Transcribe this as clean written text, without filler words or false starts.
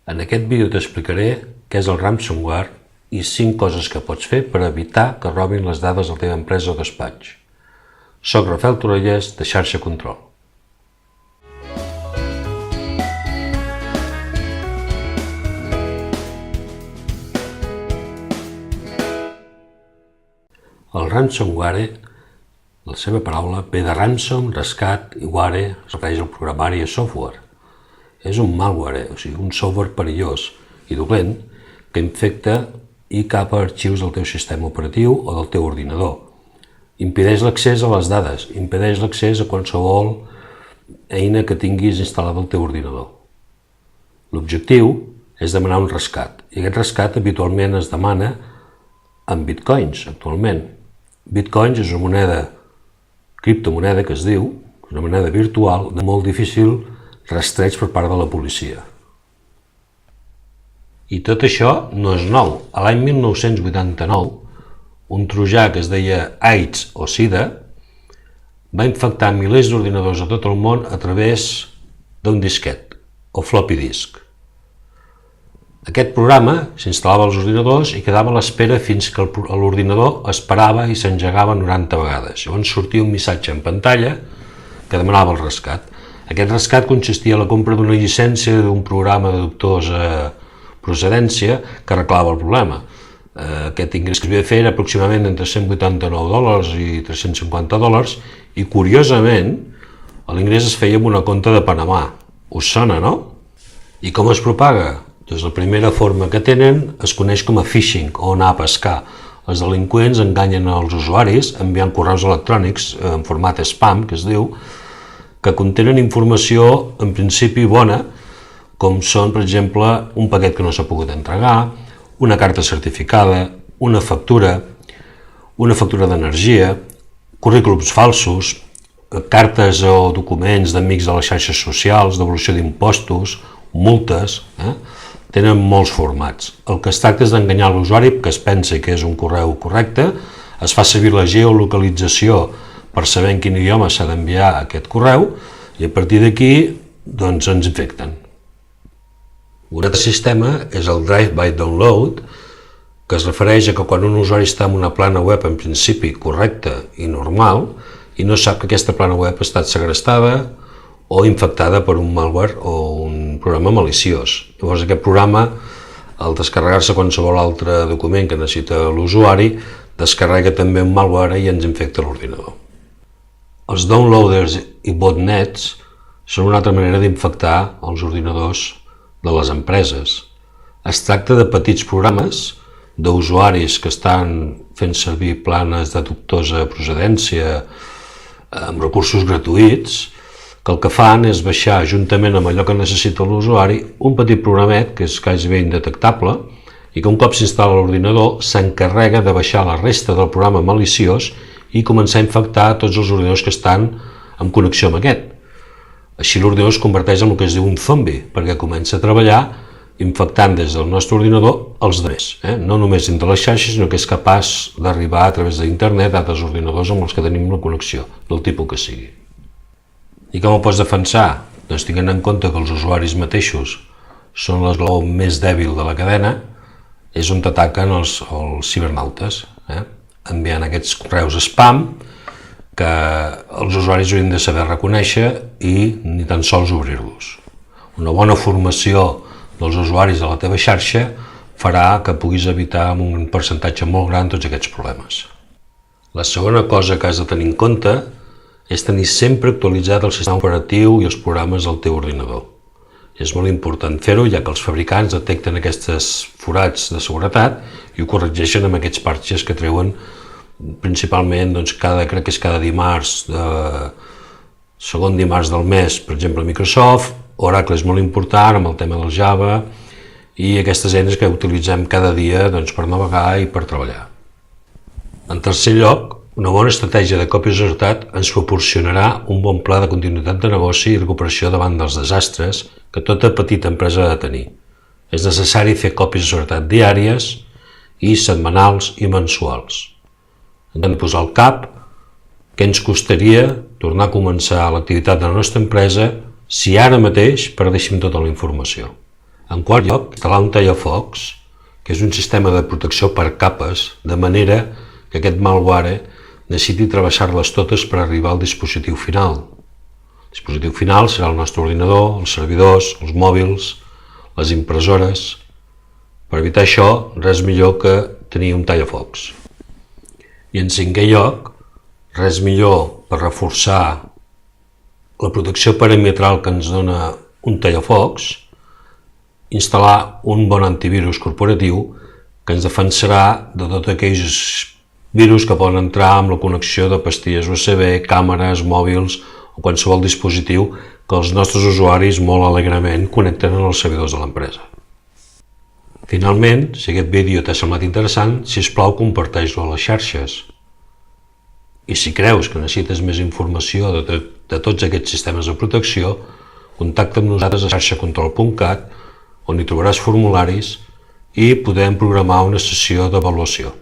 En aquest vídeo t'explicaré què és el ransomware i 5 coses que pots fer per evitar que robin les dades de la teva empresa o despatx. Soc Rafael Torrelles, de Xarxa Control. El ransomware, la seva paraula, ve de ransom, rescat, i ware es refereix al programari i software. És un malware, o sigui, un software perillós i dolent que infecta i capa arxius del teu sistema operatiu o del teu ordinador. Impedeix l'accés a les dades, impedeix l'accés a qualsevol eina que tinguis instal·lada al teu ordinador. L'objectiu és demanar un rescat, i aquest rescat habitualment es demana en bitcoins, actualment. Bitcoins és una moneda, criptomoneda que es diu, una moneda virtual de molt difícil rastreig per part de la policia. I tot això no és nou. A l'any 1989, un trojà que es deia AIDS o SIDA va infectar milers d'ordinadors a tot el món a través d'un disquet o floppy disk. Aquest programa s'instal·lava als ordinadors i quedava a l'espera fins que l'ordinador esperava i s'engegava 90 vegades. Llavors sortia un missatge en pantalla que demanava el rescat. Aquest rescat consistia en la compra d'una llicència d'un programa de dubtosa procedència que arreglava el problema. Aquest ingrés que es havia de fer era aproximadament entre $189 i $350 i, curiosament, l'ingrés es feia amb una compta de Panamà. Us sona, no? I com es propaga? Doncs la primera forma que tenen es coneix com a phishing o anar a pescar. Els delinqüents enganyen els usuaris enviant correus electrònics en format spam, que es diu, que contenen informació en principi bona, com són, per exemple, un paquet que no s'ha pogut entregar, una carta certificada, una factura d'energia, currículums falsos, cartes o documents d'amics de les xarxes socials, devolució d'impostos, multes, tenen molts formats. El que es tracta és d'enganyar l'usuari que es pensa que és un correu correcte, es fa servir la geolocalització per saber en quin idioma s'ha d'enviar aquest correu i a partir d'aquí doncs ens infecten. Un altre sistema és el drive-by download, que es refereix a que quan un usuari està en una plana web en principi correcta i normal i no sap que aquesta plana web ha estat segrestada o infectada per un malware o un programa maliciós. Llavors aquest programa, al descarregar-se qualsevol altre document que necessita l'usuari, descarrega també un malware i ens infecta l'ordinador. Els downloaders i botnets són una altra manera d'infectar els ordinadors de les empreses. Es tracta de petits programes d'usuaris que estan fent servir planes de dubtosa procedència amb recursos gratuïts, que el que fan és baixar, juntament amb allò que necessita l'usuari, un petit programet que és gairebé indetectable i que un cop s'instal·la a l'ordinador s'encarrega de baixar la resta del programa maliciós i començar a infectar tots els ordinadors que estan en connexió amb aquest. Així l'ordinador es converteix en el que es diu un zombi, perquè comença a treballar infectant des del nostre ordinador els altres. No només entre les xarxes, sinó que és capaç d'arribar a través d'internet a altres ordinadors amb els que tenim la connexió, del tipus que sigui. I com ho pots defensar? Doncs tinguent en compte que els usuaris mateixos són l'esglaó més dèbil de la cadena, és on t'ataquen els cibernautes, enviant aquests correus spam que els usuaris haurien de saber reconèixer i ni tan sols obrir-los. Una bona formació dels usuaris de la teva xarxa farà que puguis evitar amb un percentatge molt gran tots aquests problemes. La segona cosa que has de tenir en compte és tenir sempre actualitzat el sistema operatiu i els programes del teu ordinador. És molt important fer-ho, ja que els fabricants detecten aquests forats de seguretat i ho corregeixen amb aquests parxes que treuen principalment, crec que és cada dimarts, segon dimarts del mes, per exemple, Microsoft. Oracle és molt important amb el tema del Java i aquestes eines que utilitzem cada dia per navegar i per treballar. En tercer lloc, una bona estratègia de còpia de seguretat ens proporcionarà un bon pla de continuïtat de negoci i recuperació davant dels desastres que tota petita empresa ha de tenir. És necessari fer còpies de seguretat diàries i setmanals i mensuals. Hem de posar al cap què ens costaria tornar a començar l'activitat de la nostra empresa si ara mateix perdéssim tota la informació. En quart lloc, instal·lar un tallafocs, que és un sistema de protecció per capes, de manera que aquest malware necessiti travessar-les totes per arribar al dispositiu final. El dispositiu final serà el nostre ordinador, els servidors, els mòbils, les impressores. Per evitar això, res millor que tenir un tallafocs. I en cinquè lloc, res millor per reforçar la protecció perimetral que ens dona un tallafocs, instal·lar un bon antivirus corporatiu que ens defensarà de tots aquells virus que poden entrar amb la connexió de pastilles USB, càmeres, mòbils o qualsevol dispositiu que els nostres usuaris molt alegrement connecten als servidors de l'empresa. Finalment, si aquest vídeo t'ha semblat interessant, sisplau comparteix-lo a les xarxes. I si creus que necessites més informació de tots aquests sistemes de protecció, contacta amb nosaltres a xarxacontrol.cat, on hi trobaràs formularis i podem programar una sessió d'avaluació.